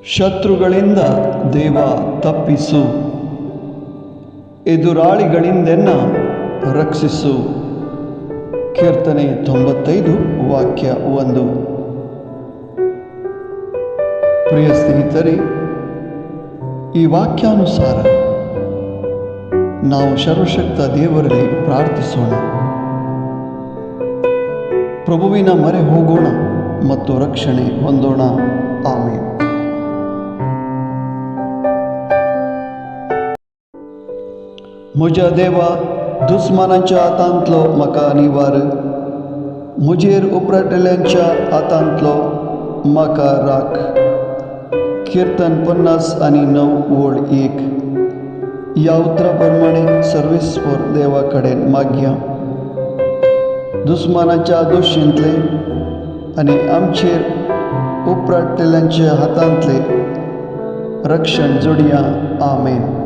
ಶತ್ರುಗಳಿಂದ ದೇವ ತಪ್ಪಿಸು, ಎದುರಾಳಿಗಳಿಂದೆನ್ನ ರಕ್ಷಿಸು. ಕೀರ್ತನೆ 95 ವಾಕ್ಯ 1. ಪ್ರಿಯ ಸ್ನೇಹಿತರೆ, ಈ ವಾಕ್ಯಾನುಸಾರ ನಾವು ಸರ್ವಶಕ್ತ ದೇವರಲ್ಲಿ ಪ್ರಾರ್ಥಿಸೋಣ. ಪ್ರಭುವಿನ ಮೊರೆ ಹೋಗೋಣ ಮತ್ತು ರಕ್ಷಣೆ ಹೊಂದೋಣ. ಆಮೆನ್. मुझ्या देवा, दुस्मानांच्या हातांतलो म्हाका निवार, मुजेर उपराटल्यांच्या हातांतलो म्हाका राख. कीर्तन 50:9 ओळ 1. या उतराप्रमाणे सर्वेस्वर देवा कडेन मागया. दुस्मानाच्या दोशींतले आनी आमचेर उपराटल्यांच्या हातांतले रक्षण जोडया. आमेन.